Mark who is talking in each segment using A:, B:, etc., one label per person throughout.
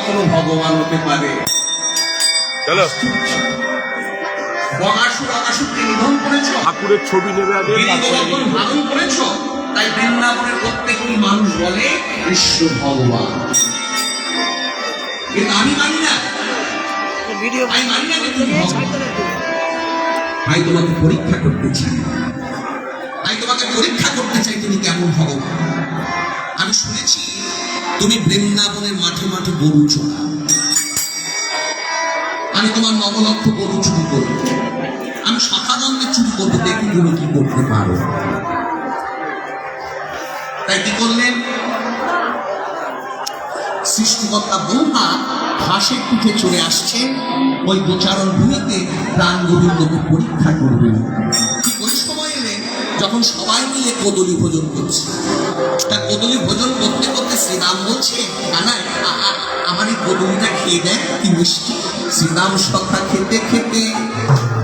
A: কখনো ভগবান হতে পারে?
B: চলো
A: বকাসুর অকাসুরকে নিধন করেছো,
B: ঠাকুরের ছবি নেবে আগে,
A: গিরিগোবর্ধন ধারণ করেছো, তাই বৃন্দাবনের প্রত্যেকটি মানুষ বলে কৃষ্ণ ভগবান। কিন্তু আমি মানি না, আমি মানি না যে তুমি ভগবান। আমি তোমাকে পরীক্ষা করতে চাই, আমি তোমাকে পরীক্ষা করতে চাই তুমি কেমন ভগবান। আমি শুনেছি তুমি বৃন্দাবনের মাঠে মাঠে গরু চড়াও, আমি তোমার নবলক্ষ গরু চুরি করবো, আমি সখানন্দে চুরি করবো, দেখি তুমি কি করতে পারো। তাই কি করলেন? সৃষ্টিকর্তা ব্রহ্মা হাঁসের পিঠে চলে আসছেন ওই গোচারণ ভূমিতে প্রাণ গোবিন্দকে পরীক্ষা করবেন। ঠিক ওই সময় এলেন যখন সবাই মিলে কদলী ভোজন করছে। তা কদলী ভোজন করতে করতে শ্রীরাম বলছে, কানাই আমার এই কদলীটা খেয়ে দেয়, কি মিষ্টি। শ্রীরাম সখা খেতে খেতে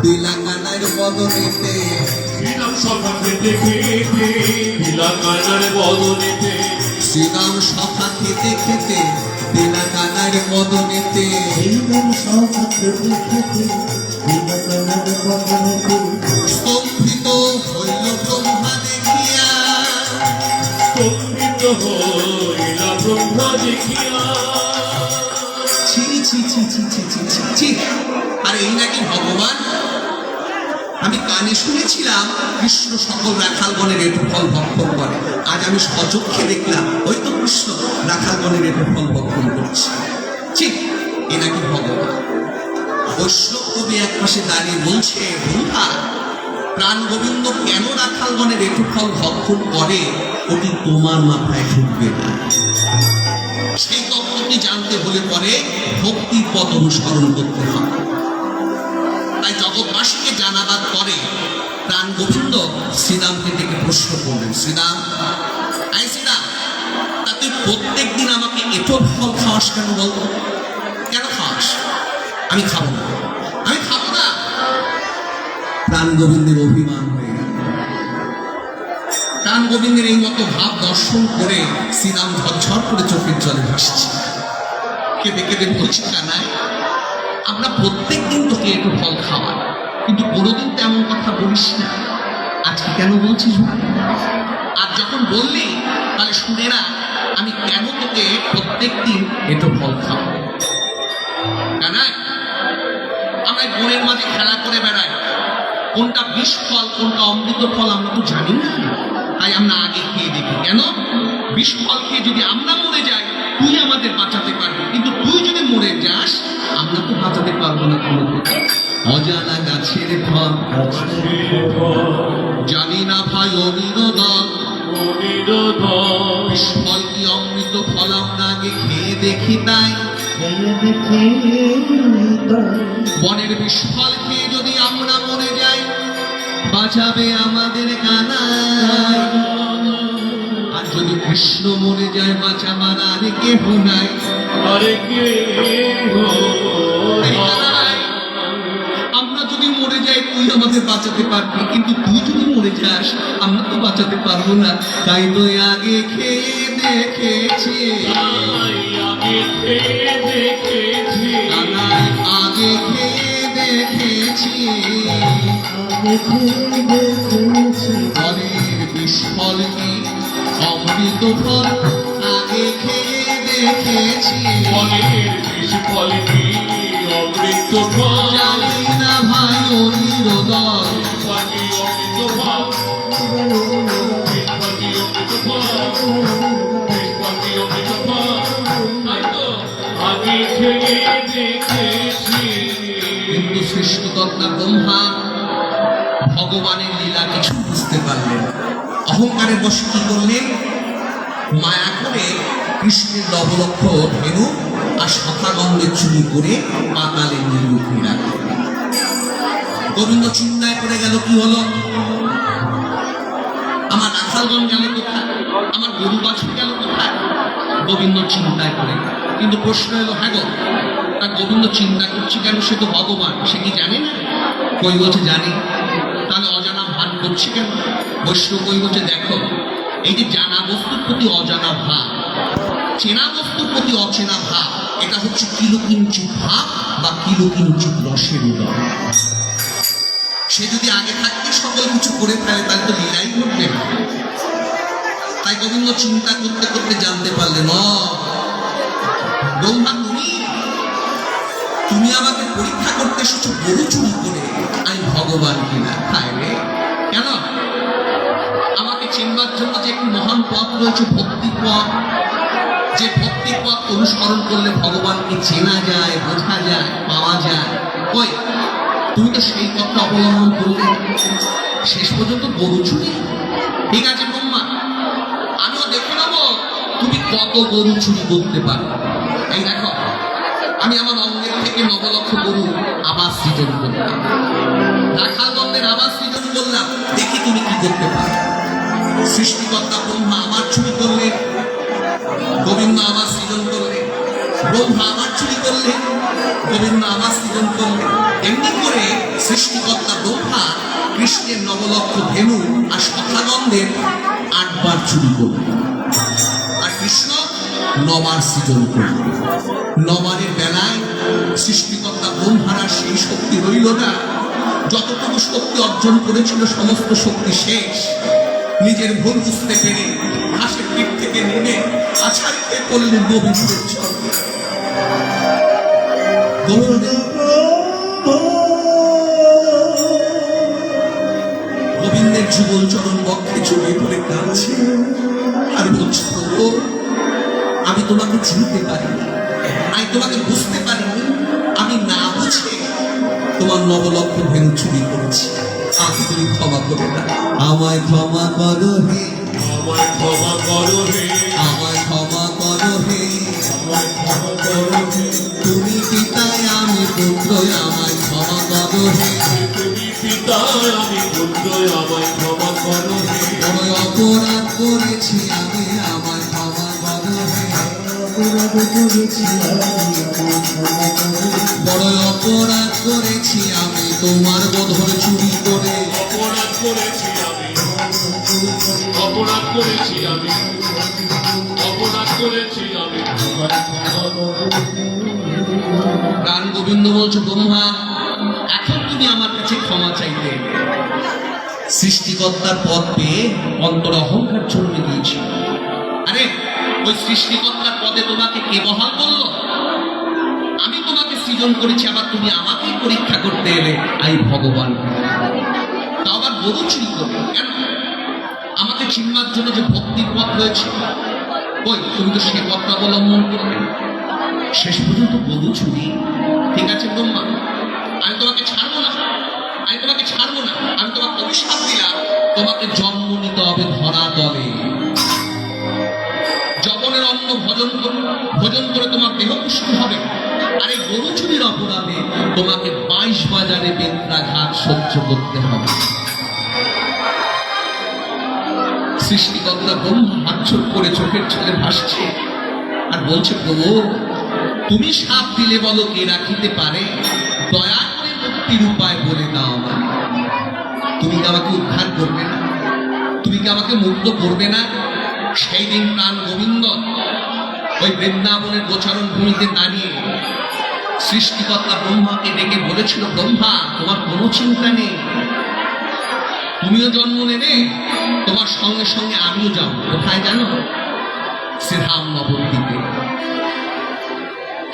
A: বেলা কানার বদনেতে,
C: শ্রীরাম সখা খেতে খেতে বেলা কানার বদনেতে,
A: শ্রীরাম সখা খেতে খেতে বেলা কানার বদনেতে,
D: শ্রীরাম সখা খেতে খেতে বেলা কানার বদনেতে,
A: স্তম্ভিত হইল ব্রহ্মা দেখিয়া,
C: স্তম্ভিত হইল ব্রহ্মা দেখিয়া।
A: ছি ছি ছি ছি ছি ছি ছি ছি। আর এই নাকি ভগবান? আমি কানে শুনেছিলাম কৃষ্ণ সকল রাখালগণের এটু ফল ভক্ষণ করে, আজ আমি সচক্ষে দেখলাম ওই তো কৃষ্ণ রাখালগণের এটু ফল ভক্ষণ করছে। ঠিক এ নাকি ভগবান। বৈষ্ণব কবি এক পাশে দাঁড়িয়ে বলছে, বন্ধা প্রাণ গোবিন্দ কেন রাখালগণের এটু ফল ভক্ষণ করে ওটি তোমার মাথায় ঢুকবে না। সেই তত্ত্বটি জানতে হলে পরে ভক্তির পথ অনুসরণ করতে হবে। তাই জগৎবাসীকে জানাবার পরে প্রাণ গোবিন্দ শ্রীরামকে ডেকে প্রশ্ন করলেন, শ্রীরাম, আই শ্রীরাম, তা তুই প্রত্যেক দিন আমাকে এত ফল খাওয়াস কেন বলতো? কেন খাওয়াস? আমি খাবো না, আমি খাবো না। প্রাণ গোবিন্দের অভিমান হয়ে গেল। প্রাণ গোবিন্দের এই মতো ভাব দর্শন করে শ্রীরাম ঝরঝর করে চোখের জলে ভাসছে, কেঁদে কেঁদে বলছে, কানাই আমরা প্রত্যেক দিন তোকে একটু ফল খাওয়াই, কিন্তু কোনোদিন তেমন কথা বলিস না, আজকে কেন বলছিস? আর যখন বললি তাহলে শুনে না, আমি কেন তোকে প্রত্যেক দিন একটু ফল খাওয়াই। কানাই আমরা বনের মাঝে খেলা করে বেড়াই, কোনটা বিষ ফল কোনটা অমৃত ফল আমরা তো জানি না, তাই আমরা আগে খেয়ে দেখি। কেন? বিষ ফল খেয়ে যদি আমরা মরে যাই তুই আমাদের বাঁচাতে পারবি, কিন্তু তুই যদি মরে যাস আমরা তো বাঁচাতে পারবো না কোনো প্রকার। অজানা গাছের ফল জানি না ভাই অনিরোধন, বিষ ফল কি অমৃত ফল আমরা আগে খেয়ে দেখি। তাই বনের বিষ ফল খেয়ে যদি আমরা মরে যাই বাঁচাবে আমাদের কানাই, আর যদি কৃষ্ণ মরে যায় বাঁচাবার আর কেহ নাই।
C: আরে কেহ
A: নাই। আমরা যদি মরে যাই তুই আমাদের বাঁচাতে পারবি, কিন্তু তুই যদি মরে যাস আমরা তো বাঁচাতে পারবো না। তাই তো আগে খেয়ে দেখেছি,
C: আগে খেয়ে দেখেছি,
A: কানাই আগে খেয়ে দেখেছি, ফলের বিষ ফল কি অমৃত ফল আগে খেয়ে দেখেছি।
C: ফলের বিষ ফল কি অমৃত ফল,
A: জানি না ভাই অনিরোধন,
C: পাখি অমৃত ফল, পাখি অমৃত ফল, পাখি অমৃত ফল। তাই তো আগে খেয়ে দেখেছি।
A: কিন্তু সৃষ্টিকর্তা ব্রহ্মা ভগবানের লীলা কিছু বুঝতে পারলেন। অহংকারের বশে কি করলেন? মায়া করে কৃষ্ণের নবলক্ষ ধেনু আর সখাগন্ধে চুরি করে পাতালে নিয়ে লুকিয়ে রাখলেন। গোবিন্দ চিন্তায় পড়ে গেল, কি হলো? আমার রাখালগণ গেল কোথায়? আমার গরু বাছুর গেল কোথায়? গোবিন্দ চিন্তায় পড়ে গেল। কিন্তু প্রশ্ন এলো, হ্যাঁ গো, তা গোবিন্দ চিন্তা করছে কেন? সে তো ভগবান, সে কি জানে না? কই বলছে জানি। তাহলে অজানা ভান করছে কেন? বৈষ্ণব কই বলছে, দেখো এই যে জানা বস্তুর প্রতি অজানা ভাব, চেনা বস্তুর প্রতি অচেনা ভাব, এটা হচ্ছে কিলো কিঞ্চিত ভাব বা কিলো কিঞ্চিত রসের উদয়। সে যদি আগে থাকতে সকল কিছু করে ফেলে তাহলে তো লীলাই ঘটবে না। তাই গোবিন্দ চিন্তা করতে করতে জানতে পারলেন ব্রহ্মা তুমি আমাকে পরীক্ষা করতে এসেছো গরু চুরি করে, আমি ভগবান কিনা। হায় রে, কেন? আমাকে চিনবার জন্য যে একটি মহান পথ রয়েছে ভক্তি পথ, যে ভক্তি পথ অনুসরণ করলে ভগবানকে চেনা যায়, বোঝা যায়, পাওয়া যায়। ওই তুমি তো সেই পথটা অবলম্বন করলে, শেষ পর্যন্ত গরু চুরি। ঠিক আছে ব্রহ্মা, আমিও দেখে নেব তুমি কত গরু চুরি করতে পারো। এই দেখো, আমি আমার অঙ্গের থেকে 9 লক্ষ গরু আবার সৃজন করলাম, রাখালগণদের আবার সৃজন করলাম, দেখি তুমি কি করতে পারো। সৃষ্টিকর্তা ব্রহ্মা আবার চুরি করলেন, গোবিন্দ আবার সৃজন করলেন, ব্রহ্মা আবার চুরি করলেন, গোবিন্দ আবার সৃজন করলেন। এমনি করে সৃষ্টিকর্তা ব্রহ্মা কৃষ্ণের 9 লক্ষ ধেনু আর সখাগণদের 8 বার চুরি করলেন, আর কৃষ্ণ 9 বার সৃজন করলেন। 9 বারের বেলায় সৃষ্টিকর্তা ব্রহ্মার আর সেই শক্তি রইল না। যতটুকু শক্তি অর্জন করেছিল সমস্ত শক্তি শেষ। নিজের ভুল বুঝতে পেরে ঘাসের পিঠ থেকে নেমে আছাড়িতে পড়লেন গোবিন্দের চরণে। গোবিন্দের যুগল চরণ বক্ষে জড়িয়ে ধরে কাঁদছে আর বলছে, প্রভু আমি তোমাকে চিনতে পারিনি, আমি তোমাকে বুঝতে পারিনি, আমি না বুঝে তোমার 9 লক্ষ ধেনু চুরি করেছি, আমাকে তুমি ক্ষমা করে দাও। আমায় ক্ষমা করো হে,
C: আমায় ক্ষমা করো হে,
A: আমায় ক্ষমা করো হে,
C: আমায় ক্ষমা করো হে,
A: তুমি পিতায় আমি পুত্র, আমায় ক্ষমা করো হে।
C: তুমি পিতা আমি পুত্র, আমায় ক্ষমা করো হে,
A: বড় অপরাধ করেছি আমি, আমায় ক্ষমা করো হে।
D: অপরাধ করেছি আমি, ক্ষমা করো।
A: বড় অপরাধ করেছি আমি তোমার বধর চুরি করে।
C: অপরাধ করেছি আমি, অপরাধ করেছি আমি, অপরাধ করেছি আমি, আমায় ক্ষমা করো হে।
A: প্রাণ গোবিন্দ বলছে, ব্রহ্মা এখন তুমি আমার কাছে ক্ষমা চাইতে। সৃষ্টিকর্তার পদ পেয়ে অন্তর অহংকার জন্মে গিয়েছিল। আরে ওই সৃষ্টিকর্তার পদে তোমাকে কে বহাল করলো? আমি তোমাকে সৃজন করেছি, আবার তুমি আমাকেই পরীক্ষা করতে এলে আই ভগবান। তা আবার গরু চুরি করবে কেন? আমাকে চিনবার জন্য যে ভক্তির পথ রয়েছে, ওই তুমি তো সে পথটা অবলম্বন করবে, শেষ পর্যন্ত গরু চুরি। ঠিক আছে ব্রহ্মা, আমি তোমাকে ছাড়বো না, আমি তোমাকে ছাড়বো না। আমি তোমাকে অভিশাপ দিলাম, তোমাকে জন্ম নিতে হবে ধরা তলে। যবনের অন্ন ভোজন করে তোমার দেহ পুষ্টি হবে, আর এই গরু চুরির অপরাধে তোমাকে 22 বাজারে বেত্রাঘাত সহ্য করতে হবে। সৃষ্টিকর্তা ব্রহ্মা হাতছুট করে চোখের ছলে ভাসছে আর বলছে, প্রভু তুমি সাপ দিলে বলো কে রাখিতে পারে, দয়া করে মুক্তির উপায় বলে দাও আমাকে। তুমি কি আমাকে উদ্ধার করবে না? তুমি কি আমাকে মুক্ত করবে না? সেই দিন প্রাণ গোবিন্দ ওই বৃন্দাবনের গোচরণ ভূমিতে দাঁড়িয়ে সৃষ্টিকর্তা ব্রহ্মাকে ডেকে বলেছিল, ব্রহ্মা তোমার কোনো চিন্তা নেই, তুমিও জন্ম নেবে, তোমার সঙ্গে সঙ্গে আমিও যাব। কোথায় জানো? শ্রীধাম নবদ্বীপে।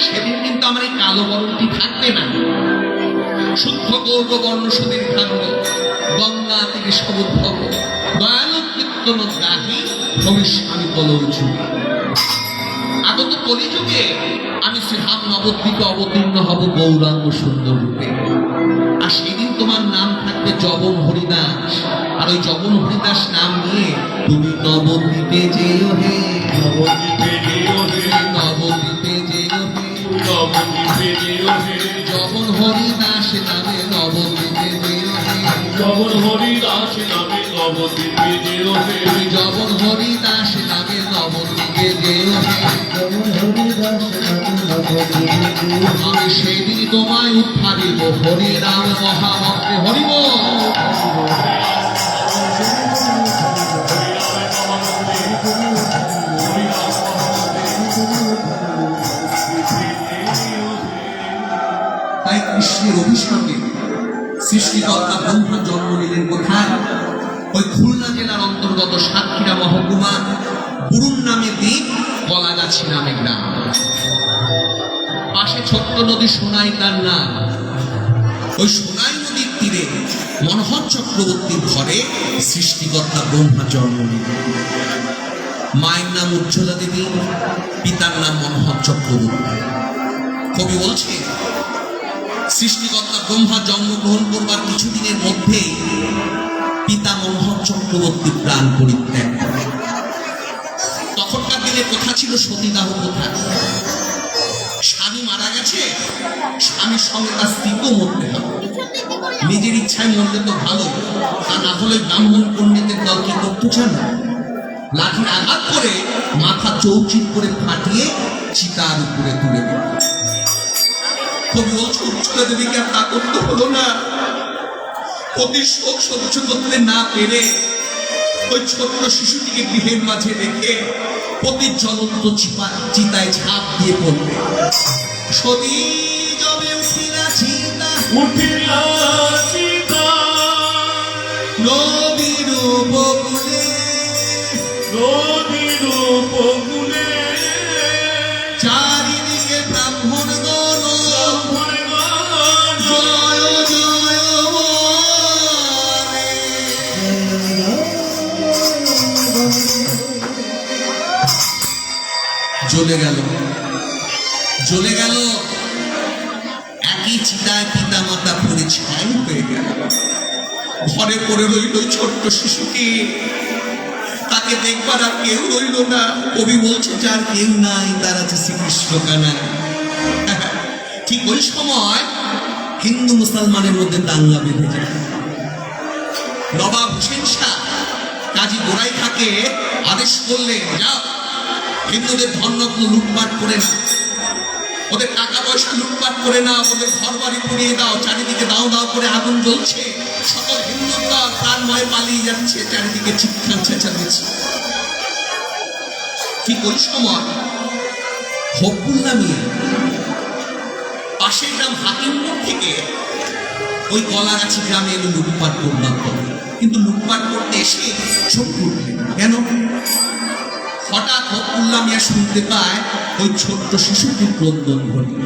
A: সেদিন কিন্তু আমার এই কালো বরণটি থাকবে না, শুদ্ধ গৌর বর্ণ সুদীর্ঘাঙ্গ গঙ্গা থেকে সমুদ্ভব দয়ালু কীর্তন গ্রাহী ভবিষ্যামি কলৌচুরি। আগত কলিযুগে আমি শ্রীধাম নবদ্বীপে অবতীর্ণ হব গৌরাঙ্গ সুন্দর রূপে, আর সেদিন তোমার নাম থাকবে জবন হরিদাস। আর ওই জবন হরিদাস নাম নিয়ে তুমি নবদ্বীপে যেও হে,
C: নবদ্বীপে যেও হে,
A: নবদ্বীপে যেও হে,
C: নবদ্বীপে যেও হে,
A: জবন হরিদাস নামে নবদ্বীপে যেও হে,
C: জবন হরিদাস নামে নবদ্বীপে যেও হে,
A: তুমি জবন হরিদাস নামে নবদ্বীপে যেও হে।
D: যেমন হরিদাস নামে নবদ্বীপে যেও হে।
A: আমি সেদিন তোমায় উদ্ধারিব হরি রাম মহামন্ত্রে হরিব।
C: হরিনামে নবদ্বীপে
A: কৃষ্ণের অভিশাপে সৃষ্টিকর্তা ব্রহ্মা জন্ম নিলেন কোথায়? ওই খুলনা জেলার অন্তর্গত সাতক্ষীরা মহকুমা বুরুম নামে দ্বীপ, কলাগাছি নামে গ্রাম। পাশে ছোট্ট নদী সোনাই তার নাম। ওই সোনাই নদীর তীরে মনোহর চক্রবর্তীর ঘরে সৃষ্টিকর্তা ব্রহ্মা জন্ম নিলেন। মায়ের নাম উজ্জ্বলা দেবী, পিতার নাম মনোহর চক্রবর্তী। কবি বলছে সৃষ্টিকর্তা ব্রহ্মা জন্মগ্রহণ করবার কিছুদিনের মধ্যেই পিতা মনোহর চক্রবর্তী প্রাণ পরিত্যাগ করেন। তখনকার দিনে কথা ছিল সতীদাহ প্রথা। স্বামী মারা গেছে, স্বামীর সঙ্গে তার স্ত্রীকেও মরতে হবে। নিজের ইচ্ছায় মরলে তো ভালো, তা না হলে ব্রাহ্মণ পণ্ডিতের দল কি করতে চান? লাঠির আঘাত করে মাথা চৌচির করে ফাটিয়ে চিতার উপরে তুলে দিল। কবি বলছে উজ্জ্বলা দেবীকে আর তা করতে হলো না। অতি শোক সহ্য করতে না পেরে ওই ছোট্ট শিশুটিকে গৃহের মাঝে রেখে প্রতি জ্বলন্ত চিতায় ঝাঁপ দিয়ে পড়বে। সতী জবে উঠিলা চিতা,
C: উঠিলা চিতা,
A: নদীর উপকূলে,
C: নদীর উপকূলে,
A: চারিদিকে ব্রাহ্মণ গণ,
C: ব্রাহ্মণগণ
A: জয় জয় বলে। জ্বলে গেল, জ্বলে গেল। একই চিতায় পিতা মাতা পড়ে ছাই হয়ে গেল। ঘরে পড়ে রইল ছোট্ট শিশুটি, তাকে দেখবার আর কেউ রইল না। কবি বলছে যার কেউ নাই তার আছে শ্রীকৃষ্ণ কানাই। ঠিক ওই সময় হিন্দু মুসলমানের মধ্যে দাঙ্গা বেঁধে যায়। নবাব হোসেন শাহ কাজী গোড়াই খাকে আদেশ করলেন, যাও হিন্দুদের ধনরত্ন লুটপাট করে না, ওদের টাকা পয়সা লুটপাট করে না, ওদের ঘর বাড়ি পুড়িয়ে দাও। চারিদিকে দাও দাও করে আগুন জ্বলছে, সকল হিন্দু দল প্রাণময় পালিয়ে যাচ্ছে, চারিদিকে চিৎকার চেঁচামেচি। ঠিক ওই সময় হকুল্লা মিয়া পাশের গ্রাম হাকিমপুর থেকে ওই কলাগাছি গ্রামে এলো লুটপাট করবার পর। কিন্তু লুটপাট করতে এসে চোখ উঠলেন। কেন? হঠাৎ হকুল্লা মিয়া শুনতে পায় ওই ছোট্ট শিশুটির ক্রন্দন ঘটল।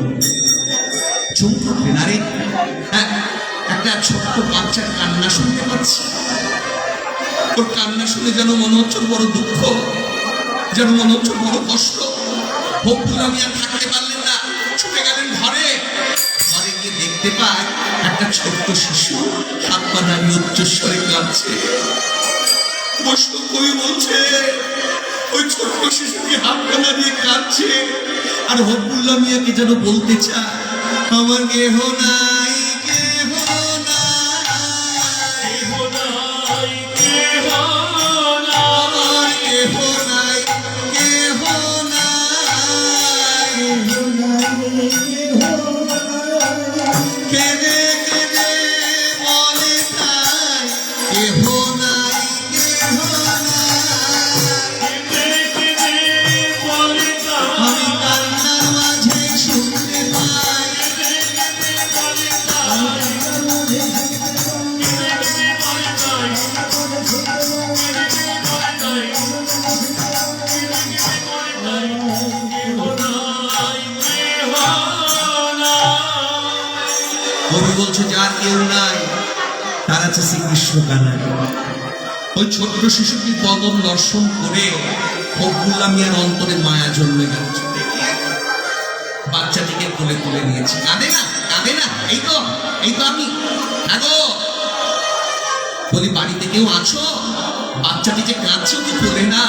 A: চোখ উঠলেন, আরে একটা ছোট্ট বাচ্চার কান্না শুনতে পাচ্ছি। ওর কান্না শুনে যেন মনে হচ্ছে বড় দুঃখ, যেন মনে হচ্ছে বড় কষ্ট। হকুল্লা মিয়া থাকতে পারলেন না, ছুটে গেলেন ঘরে। ঘরে গিয়ে দেখতে পায় একটা ছোট্ট শিশু হাত পা দাঁড়িয়ে উচ্চস্বরে কাঁদছে। বৈষ্ণব কবি বলছে ওই ছোট্ট শিশুকে হাত পা দাঁড়িয়ে কাঁদছে, আর হকুল্লা মিয়াকে যেন বলতে চায় আমার কেহ নাই, কেহ নাই,
C: কেহ নাই, কেহ নাই,
A: আমার কেহ নাই, কেহ নাই। কেঁদে কেঁদে বলে তাই কেহ নাই, কেহ নাই।
C: কেঁদে কেঁদে বলে তাই,
A: আমি কান্নার মাঝে শুনতে পাই
C: কেঁদে কেঁদে বলে তাই, কেঁদে কেঁদে বলে তাই, কেঁদে কেঁদে বলে তাই, কেঁদে কেঁদে বলে তাই, কেহ নাই, কেহ নাই।
A: কবি বলছে যার কেউ নাই তার আছে শ্রীকৃষ্ণ কানাই। ওই ছোট্ট শিশুটির বদন দর্শন করে হকুল্লা মিয়ার অন্তরে মায়া জন্মে গেল। বাচ্চাটিকে কোলে তুলে নিয়েছি। কাঁদে না, কাঁদে না, এই তো আমি। আগো বলি বাড়িতে কেউ আছো? বাচ্চাটি যে কাঁদছে কি তোলে না,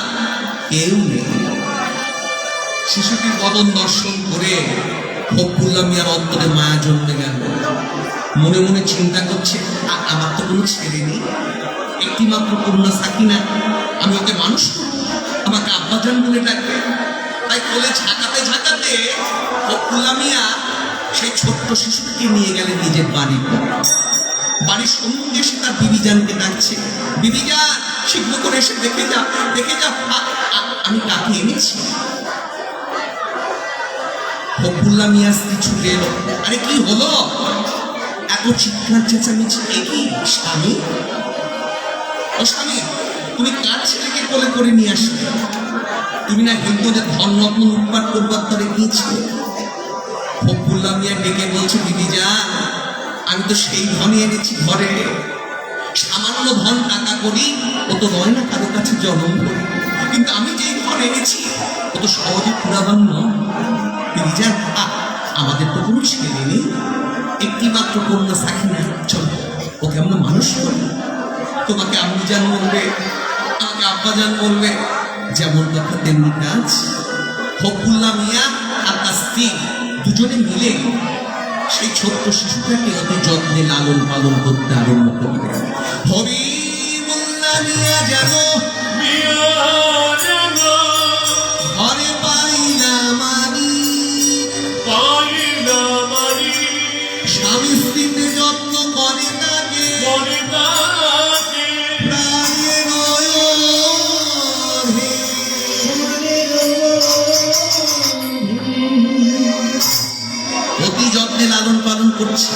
A: কেউ নেই। শিশুটির বদন দর্শন করে হকুল্লা মিয়ার অন্তরে মায়া জন্মে গেল। মনে মনে চিন্তা করছে আমার তো কোনো ছেলে নেই, একটি মাত্র কন্যা সাকিনা, আমি ওকে মানুষ করব, আমাকে আব্বাজান বলে ডাকবে। তাই কোলে ঝাঁকাতে ঝাঁকাতে হকুল্লা মিয়া সেই ছোট্ট শিশুটিকে নিয়ে গেলেন নিজের বাড়ির পরে। বাড়ির সম্মুখে এসে তার বিবিজানকে ডাকছে, বিবিজান শীঘ্র করে এসে দেখে যা, দেখে যা আমি কাকে এনেছি। ফখরুল্লাহ মিয়া স্ত্রী ছুটে এলো। আরে কি হলো, এত চিৎকার চেঁচামেচি? কি স্বামী, ও স্বামী, তুমি কার ছেলেকে কোলে করে নিয়ে আসলে? তুমি না হিন্দুদের ধনরত্ন লুটপাট করবার ধরে গিয়েছিলে। ফখরুল্লাহ মিয়া ডেকে বলছে, দিদি যা, আমি তো সেই ধনই এনেছি ঘরে। সামান্য ধন টাকা করি ও তো নয় না কারো কাছে জন্ম করি, কিন্তু আমি যেই ধন এনেছি ও তো সহজে পুরাবান নয়। দিদি যা, আমাদের তো কোনো ছেলে নেই, একটি মাত্র কন্যা সাকিনা, চলো ওকে আমরা মানুষ করি। তোমাকে আম্মু জান বলবে, আমাকে আব্বা জান বলবে, যেমন কথা তেমনি কাজ। ফখরুল্লাহ মিয়া আর তার স্ত্রী দুজনে মিলে সেই ছোট্ট শিশুটাকে অতি যত্নে লালন পালন করতে আরম্ভ করবে। হবিবুল্লাহ মিয়া যেন ঘরে পাইলা মানি, স্বামী স্ত্রীতে যত্ন করে তাকে প্রাণের নয়ন হে। অতি যত্নে লালন পালন করছে।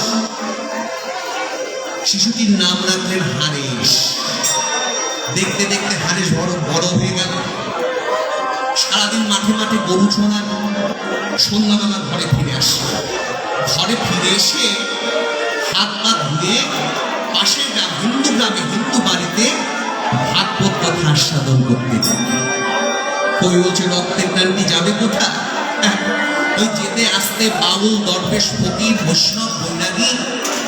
A: শিশুটির নাম রাখলেন হারেশ। দেখতে দেখতে হারেশ বড় বড় হয়ে গেল। সারাদিন মাঠে মাঠে গরু চড়ান, সন্ধ্যাবেলা ঘরে ফিরে আসে। ঘরে ফিরে এসে হাত পা ধুয়ে পাশের হিন্দু গ্রামে হিন্দু বাড়িতে ভাগবত কথা আস্বাদন করতে যায়। কই বলছে, রক্তের টানটি যাবে কোথায়? ওই যেতে আসতে বাউল, দরবেশ, ফকির, বৈষ্ণব, বৈরাগী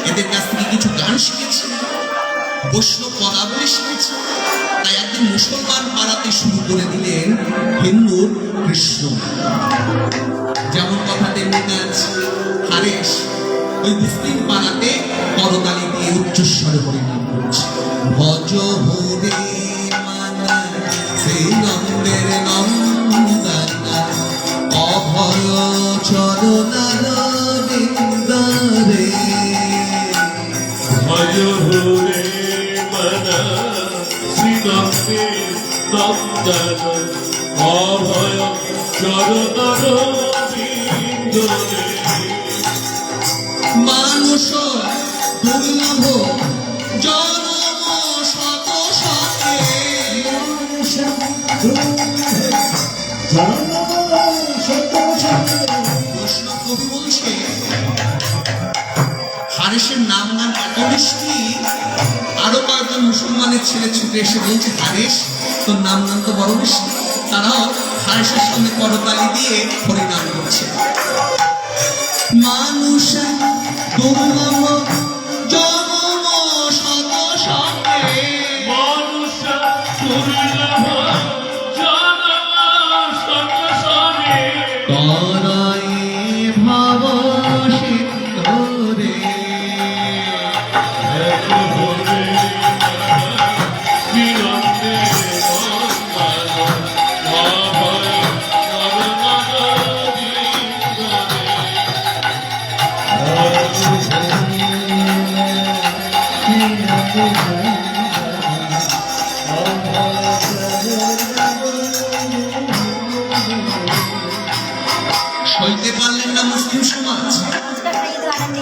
A: এদের কাছ থেকে কিছু গান শিখেছে, বৈষ্ণব পদাবলী শিখেছে। তাই একদিন মুসলমান পাড়াতে শুরু করে দিলেন হিন্দুর কৃষ্ণ। যেমন কথা তেমনি কাজ। হারেশ ওই মুসলিম পাড়াতে করতালি দিয়ে উচ্চস্বরে হরিনাম করছে। ভজ হরে মানা সে নন্দের নন্দনা, অভয় চরণার বিন্দরে।
C: ভজ হরে মনা শ্রীনন্দে নন্দন, অভয় চরণার বিন্দরে।
A: মানুষ দুর্লভ জনম শত শতে। বৈষ্ণব কবি বলছে, হারেশের নাম গান এত মিষ্টি, আরো কয়েকজন মুসলমানের ছেলে ছুটে এসে বলছে, হারেশ তোর নাম গান তো বড় মিষ্টি। তারাও হারেশের সঙ্গে করতালি দিয়ে হরিনাম করছে। মানুষ দুর্লভ জনম শত শতে,
C: মানুষ দুর্লভ জনম শত শতে।
A: তরাই ভাব সিন্ধুরে।
C: ভজ হরে মনা শ্রীনন্দে নন্দন, অভয় চরণার
A: সইতে পারলেন না মুসলিম সমাজ।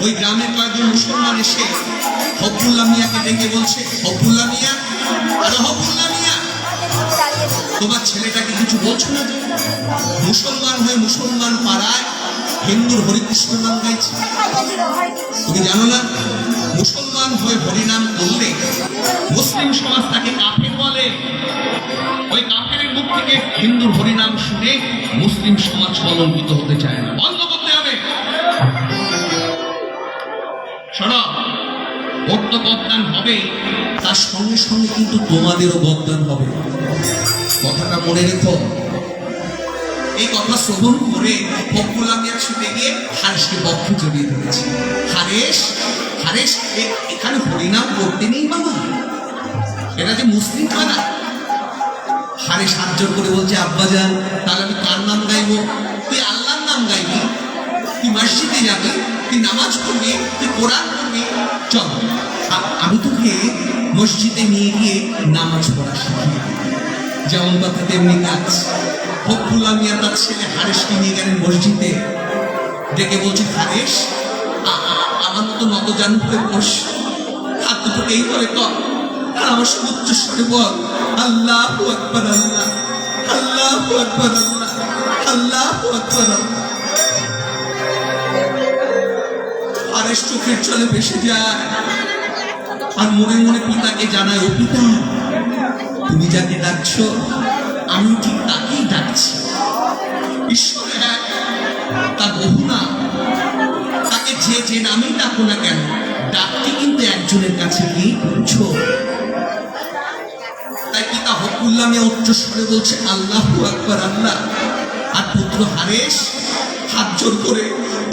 A: ওই গ্রামের কয়েকজন মুসলমান এসে ফখরুল্লাহ মিয়াকে ডেকে বলছে, ফখরুল্লাহ মিয়া, আরে ফখরুল্লাহ মিয়া, তোমার ছেলেটাকে কিছু বলছো না? মুসলমান হয়ে মুসলমান পাড়ায় হিন্দুর হরিকৃষ্ণ নাম গাইছে। তুমি জানো না, মুসলমান হয়ে হরিনাম করলে মুসলিম সমাজ তাকে কাফের বলে। ওই কাফেরের মুখ থেকে হিন্দুর হরিনাম শুনে মুসলিম সমাজ কলঙ্কিত হতে চায় না। বন্ধ করতে হবে। শোনো, ওর তো বদদান হবে, তার সঙ্গে সঙ্গে কিন্তু তোমাদেরও বদদান হবে। কথাটা মনে রেখো। এই কথা শ্রবণ করে ফখরুল্লাহ মিয়া ছুটে গিয়ে হারেশকে বক্ষে জড়িয়ে ধরেছে। হারেশ, হারেশ, এখানে হরিনাম করতে নেই বাবা, এটা যে মুসলিম পাড়া। হারেশ হাত জোর করে বলছে, আব্বাজান, তাহলে আমি কার নাম গাইবো? তুই আল্লাহর নাম গাইবি, তুই মসজিদে যাবি, তুই নামাজ পড়বি, তুই কোরআন পড়বি, চল আমি তোকে মসজিদে নিয়ে গিয়ে নামাজ পড়া শিখিয়ে। যেমন কথা তেমনি কাজ। ফখরুল্লাহ মিয়া তার ছেলে হারেশকে নিয়ে গেলেন মসজিদে। ডেকে বলছে, হারেস আমার মতো নতজানু হয়ে বস, হাত দুটো এই করে কর, আর আমার সঙ্গে উচ্চস্বরে বল, আল্লাহু আকবার, আল্লাহ, আল্লাহু আকবার, আল্লাহ, আল্লাহু আকবার, আল্লাহ। হারেস চোখের জলে ভেসে যায়, আর মনে মনে পিতাকে জানায়, ও পিতা, তুমি যাকে ডাকছো আমি ঠিক তাকেই ডাকছি। ঈশ্বর এক, তার বহু নাম, তাকে যে যে নামেই ডাকো না কেন, ডাকটি কিন্তু একজনের কাছে গিয়ে পৌঁছো। তাই পিতা হকুল্লাহ মিয়া উচ্চস্বরে বলছে, আল্লাহু আকবার, আল্লাহ, আর পুত্র হারেস হাত জোর করে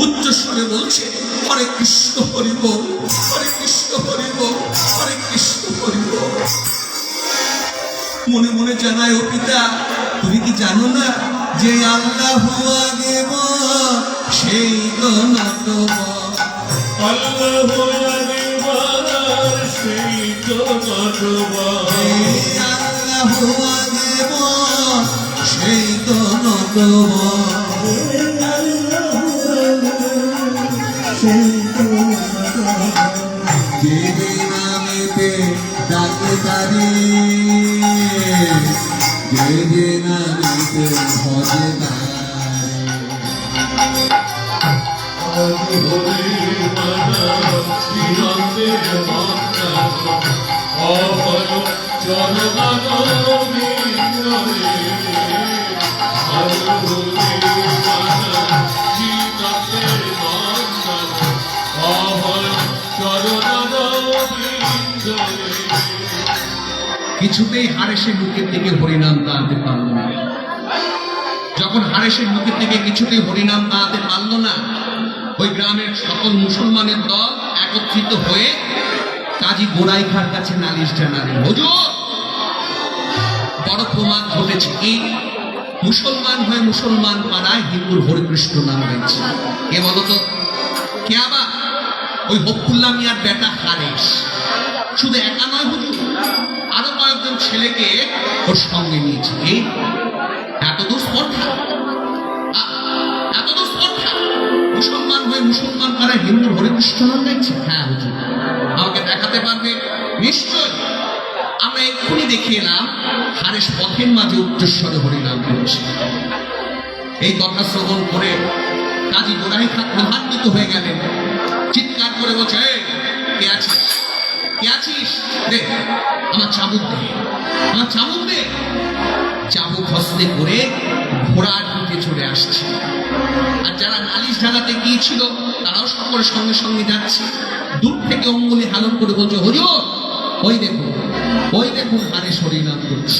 A: উচ্চস্বরে বলছে, হরে কৃষ্ণ হরি বল, হরে কৃষ্ণ হরি বল, হরে কৃষ্ণ হরি বল। মনে মনে জানায়, ও পিতা, তুমি কি জানো না যে আল্লাহু আগে বল, সেই তো নত বল।
C: আল্লাহু আকবার, সেই তো নটবর।
A: আল্লাহু আগে বল, সেই তো নত বল। যে যে নামেতে ডাকে তারে, যে যে নামেতে ভজে তারে।
C: হরি মানব শ্রীরঙ্গের মন্ত্র, অভয় চরণাগোবিন্দরে। হরি মানব শ্রীরঙ্গের মন্ত্র, অভয় চরণাগোবিন্দরে।
A: কিছুতেই হারেসের মুখের থেকে হরিনাম তাড়াতে পারল না। যখন হারেসের মুখের থেকে কিছুতেই হরিনাম তাড়াতে পারল না, ওই গ্রামের সকল মুসলমানের দল একত্রিত হয়ে কাজী গোড়াই খাঁর কাছে নালিশ জানালেন, হুজুর, বড় প্রমাদ ঘটেছে কি, মুসলমান হয়ে মুসলমান পাড়ায় হিন্দুর হরিকৃষ্ণ নাম রয়েছে। কে বলতো? কে আবার? ওই হকুল্লাহ মিয়ার বেটা হারেস। শুধু একা নয় হুজুর, আরো কয়েকজন ছেলেকে ওর সঙ্গে নিয়েছে। এত দূর স্পর্ধা, এত দূর স্পর্ধা, মুসলমান হয়ে মুসলমান পাড়ায় হিন্দুর হরিকৃষ্ণ নাম দেখছে। হ্যাঁ হুজুর, আমাকে দেখাতে পারবে? নিশ্চয়। আমরা এক্ষুনি দেখিয়ে এলাম হারেস পথের মাঝে উচ্চস্বরে হরিনাম করছে। এই কথা শ্রবণ করে কাজী গোড়াই খাঁ প্রভান্বিত হয়ে গেলেন, চিৎকার করে বলছে, কে আছিস, কে আছিস, দে আমার চাবুক, দে আমার চাবুক, দে। চাবুক হস্তে করে ঘোড়ার দিকে চলে আসছে, আর যারা নালিশ ঢালাতে গিয়েছিল তারাও সকলের সঙ্গে সঙ্গে যাচ্ছে। দূর থেকে অঙ্গুলি হালন করে বলছে, হুজুর, ওই দেখুন, ওই দেখুন হারেস হরিনাম করছে।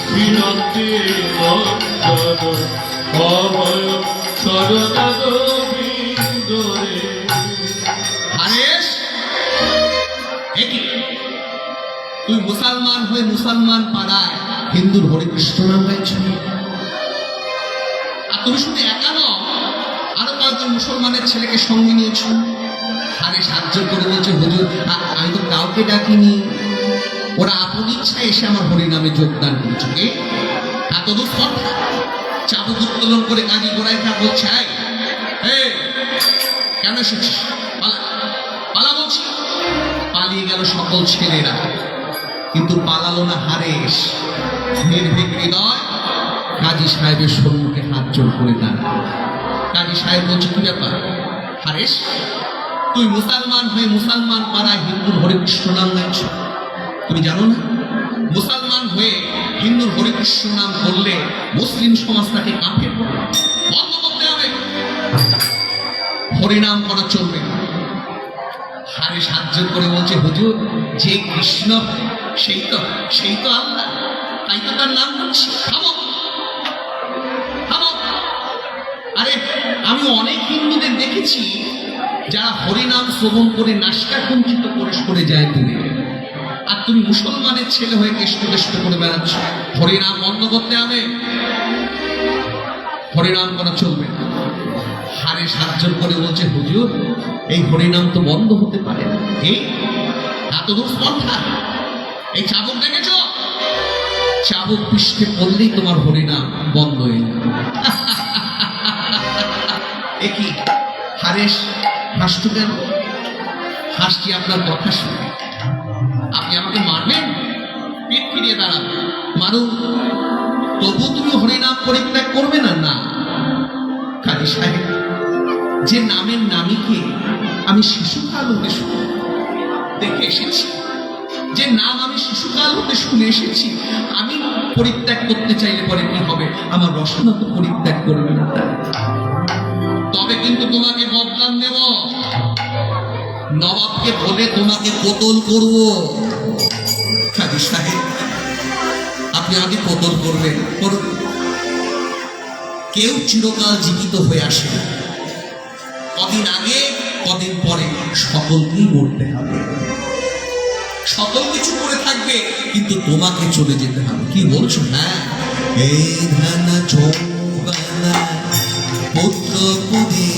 C: শ্রীরঙ্গের মন্ত্র, অভয় চরণাগোবিন্দরে।
A: হারেস, তুই মুসলমান হয়ে মুসলমান পাড়ায় হিন্দুর হরিকৃষ্ণ নাম গাইছ, আর তুমি শুধু একা নও, আরো কয়েকজন মুসলমানের ছেলেকে সঙ্গে নিয়েছ। হারেস সাহায্য করে বলছে, হুজুর, আমি তো কাউকে ডাকিনি, ওরা আপন ইচ্ছায় এসে আমার হরিনামে যোগদান করেছে। এত দূর কথা। চাবুক উত্তোলন করে কাজী গোড়াই খাঁ বলছে, এই কেন এসেছিস, পালা, পালা বলছি। পালিয়ে গেল সকল ছেলেরা, কিন্তু পালালো না হারেস। নির্ভীক হৃদয় কাজী সাহেবের সম্মুখে হাত জোর করে দাঁড়ায়। কাজী সাহেব বলছে, কি ব্যাপার হারেস, তুই মুসলমান হয়ে মুসলমান পাড়ায় হিন্দুর হরিকৃষ্ণ নাম গাইছ? তুমি জানো না মুসলমান হয়ে হিন্দুর হরিকৃষ্ণ নাম করলে মুসলিম সমাজ তাকে কাফের বলে, বন্ধ করতে হবে, হরিনাম করা চলবে না। হারেস সাহায্য করে বলছে, হুজুর, যে কৃষ্ণ সেই তো আল্লাহ, তাই তো তার নাম করছি। থামো, থামো। আরে আমি অনেক হিন্দুদের দেখেছি যারা হরিনাম শ্রবণ করে নাসিকা কুঞ্চিত করে সরে যায় দূরে, আর তুমি মুসলমানের ছেলে হয়ে কেষ্ট কেষ্ট করে বেড়াচ্ছ। হরিনাম বন্ধ করতে হবে, হরিনাম করা চলবে না। হারে সাতজন করে বলছে, হুজুর এই হরিনাম তো বন্ধ হতে পারে না। এই এত দূর স্পর্ধা, এই চাবুক দেখেছ? চাবুক পৃষ্ঠে পড়লেই তোমার হরিনাম বন্ধ হয়ে যাবে। এ কি হারেস হাসতো কেন? হাসছি আপনার কথা শুনে। আপনি আমাকে মারবেন? পিঠ ফিরিয়ে দাঁড়াবেন, মারুন, তবু তুমি হরিনাম পরিত্যাগ করবে না? না কাজী সাহেব, যে নামের নামীকে আমি শিশুকাল হতে দেখে এসেছি, যে নাম আমি শিশুকাল হতে শুনে এসেছি, আমি পরিত্যাগ করতে চাইলে পরে কি হবে? আমার রসনা তো পরিত্যাগ করবে না। তবে কিন্তু তোমাকে বদনাম দেব, নবাবকে বলে তোমাকে কোতল করব। কাজী সাহেব, আপনি আগে কোতল করবেন, করুন। কেউ চিরকাল জীবিত হয়ে আসে না, কদিন আগে কদিন পরে সকলকেই মরতে হবে। সকল কিছু করে থাকবে, কিন্তু তোমাকে চলে যেতে হবে। কি বলছো? হ্যাঁ, এই ধানা চৌবানা পুত্র পুরি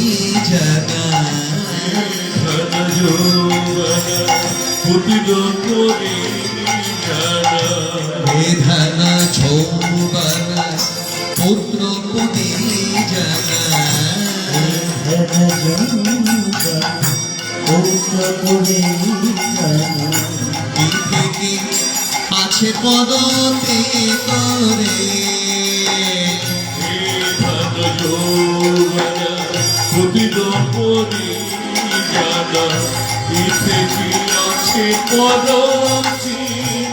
A: জাগা, এই ধানা চৌবানা পুত্র পুরি জাগা, আছে পদতে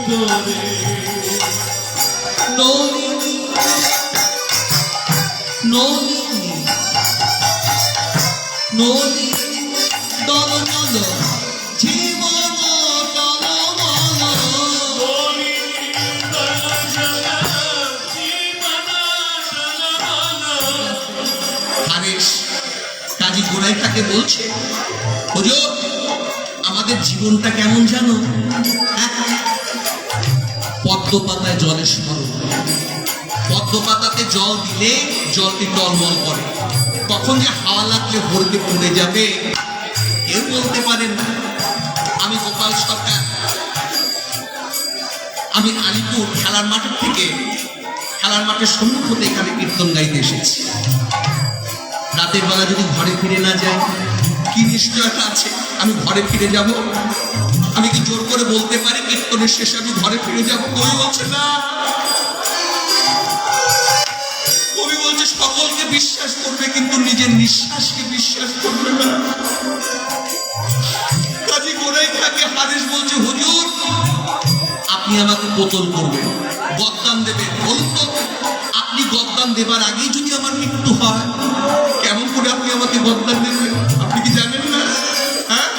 A: করে নলিনী নলিনী নলিনী দলমল জীবন দলমল। হারেস কাজী গোড়াই তাকে বলছে, হুজুর আমাদের জীবনটা কেমন জানো? পদ্ম পাতায় জলের স্মরণ, পদ্ম পাতাতে জল দিলে জলটি টলমল করে, তখন যে হাওয়া লাগলে ভরতে পড়ে যাবে কেউ বলতে পারেন না। আমি গোপাল সরকার, আমি আলিপুর খেলার মাঠের থেকে, খেলার মাঠের সম্মুখ হতে এখানে কীর্তন গাইতে এসেছি। রাতের বেলা যদি ঘরে ফিরে না যাই, কি নিশ্চয়তা আছে আমি ঘরে ফিরে যাব? আমি কি জোর করে বলতে পারি কীর্তনের শেষে আমি ঘরে ফিরে যাব? কবি বলছে না, কবি বলছে সকলকে বিশ্বাস করবে কিন্তু নিজের নিঃশ্বাসকে বিশ্বাস করবে না। কাজী গোড়াই থাকে হারেস বলছে, হুজুর আপনি আমাকে কোতল করবেন, গদ্দান দেবেন। বলুন তো, আপনি গদ্দান দেবার আগেই যদি আমার মৃত্যু হয়, কেমন করে আপনি আমাকে গদ্দান দেবেন? আপনি কি জানেন না? হ্যাঁ,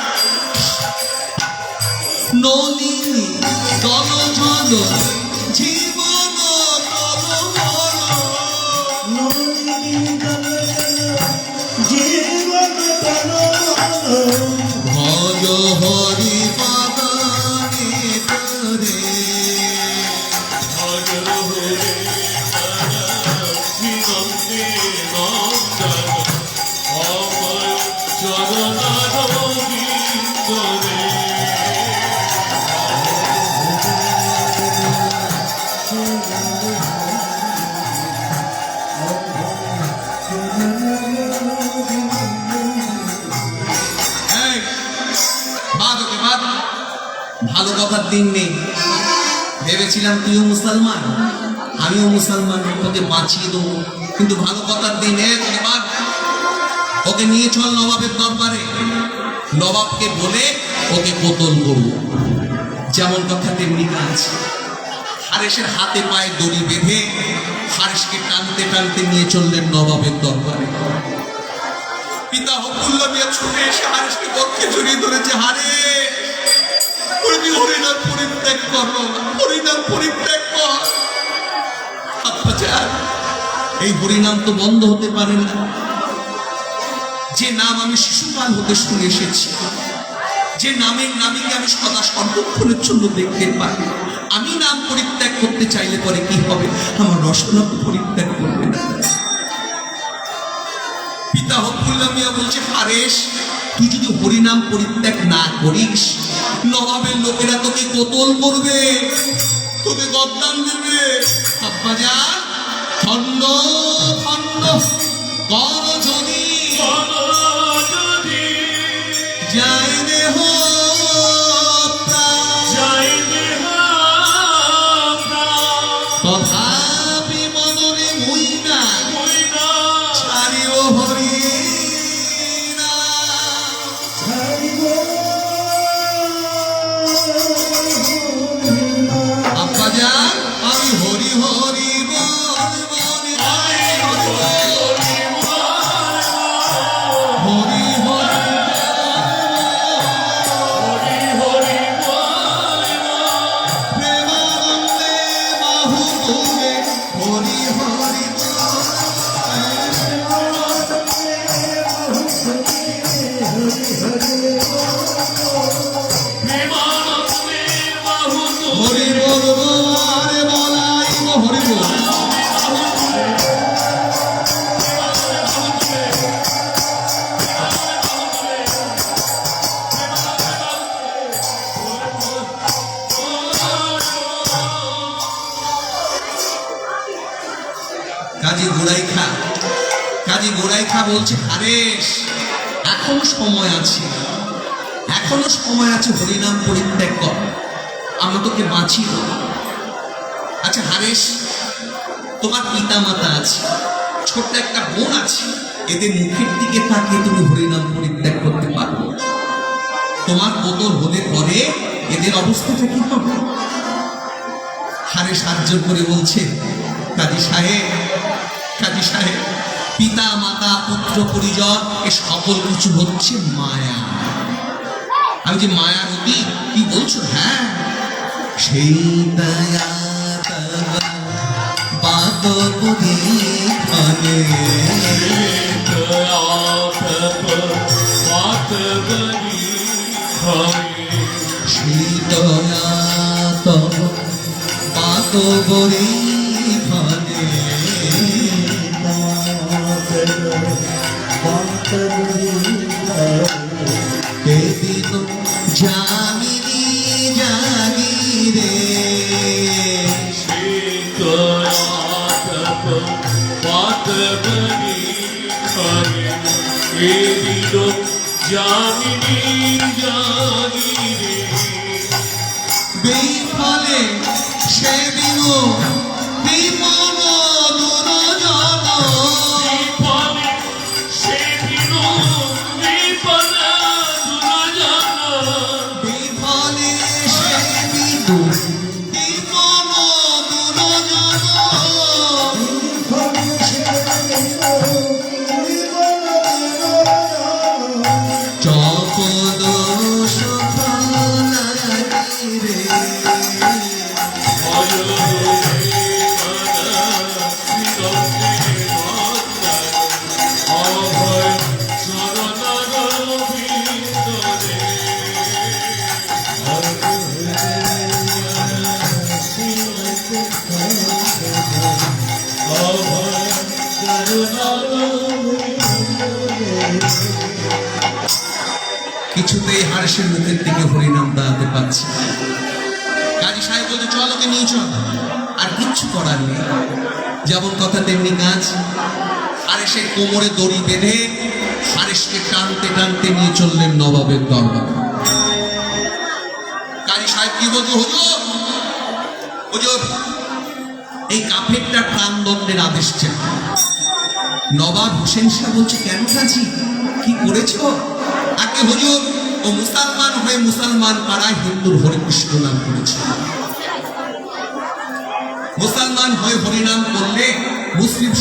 A: নলিনী দল জল জীবন ভজ হরি পাদানে তরে, ভালো কথার দিন নেই। ভেবেছিলাম তুইও মুসলমান আমিও মুসলমান, তোকে বাঁচিয়ে দেবো, কিন্তু ভালো কথার দিন এবার ওকে নিয়ে চল নবাবের দরবারে, নবাবকে বলে ওকে কোতল করব। যেমন কথা তেমনি কাজ। হারেসের হাতে পায়ে দড়ি বেঁধে হারেসকে টানতে টানতে নিয়ে চললেন নবাবের দরবারে। পিতা হকুল্লা মিয়া ছুটে এসে হারেসকে বক্ষে জড়িয়ে ধরেছে। হারেস, হরিনাম পরিত্যাগ করো, হরিনাম পরিত্যাগ কর। এই হরিনাম তো বন্ধ হতে পারে না, যে নাম আমি শিশুকাল হতে শুনে এসেছি, যে নামের নামীকে আমি সদা সর্বক্ষণের জন্য দেখতে পাই, আমি নাম পরিত্যাগ করতে চাইলে পরে কি হবে? আমার রসনা পরিত্যাগ করবে না। পিতা হকুল্লা আবদুল্লাহ মিয়া বলছে, হারেস তুই যদি হরিনাম পরিত্যাগ না করিস, নবাবের লোকেরা তোকে কতল করবে, তোকে গদ্দান দেবে। আব্বাজান খন্ড খন্ড কর যদি যায় দেহ তথাপি মননে মুই না ছাড়িও হরি না। আব্বাজান আমি হরি হরি বল বলে হরি হরি প্রেমানন্দে বাহু তুলে হরি হরি হরি বলবো আর বলাইব হরি বল। কাজী গোড়াইখা বলছে, হারেস এখনো সময় আছে, এখনো সময় আছে, হরিনাম পরিত্যাগ কর, আমরা তোকে বাঁচি। আচ্ছা হারেস, তোমার পিতা মাতা আছে, ছোট্ট একটা বোন আছে, এদের মুখের দিকে তাকিয়ে তুমি হরিনাম পরিত্যাগ করতে পারো? তোমার বোতল হলে পরে এদের অবস্থাটা কি হবে? হারেস সাহায্য করে বলছে, কাজী সাহেব, কাজী সাহেব, পিতা মাতা পুত্র পরিজন এ সকল কিছু হচ্ছে মায়া। আমি যে মায়ার অতীত, কি বলছো? হ্যাঁ, সেই দয়া বাদবুদি খানে সেই দয়া তব বাদবরি খানে দিন জামিনী জাগি রে
C: জামিনী জানি রে
A: বিফলে সেদিন বিমল দুরজন
C: বিফলে সেদিন বিফল দুরজন
A: বিফলে সেদিন বিমল দুরজন চপদ সফলাগি রে কিছুতেই হারেসের মুখের দিকে হরিনাম দাঁড়াতে পারছি। কাজী সাহেব বলতে, চল ওকে নিয়ে চল। আর কিচ্ছু করার নেই, যেমন কথা তেমনি কাজ। হারেসের কোমরে দড়ি বেঁধে হারেসকে টানতে টানতে নিয়ে চললেন নবাবের দরবারে। কাজী সাহেব কি বলতো, হুজুর হুজুর এই কাফেরটা প্রাণদণ্ডের আদেশ চাই। নবাব হোসেন শাহ বলছে, কেন কাজী, কি করেছ? আগে হুজুর ও মুসলমান হয়ে মুসলমান পাড়ায় হিন্দুর হরিকৃষ্ণ নাম করেছে। মুসলমান হয়ে হরিনাম করলে মুসলিম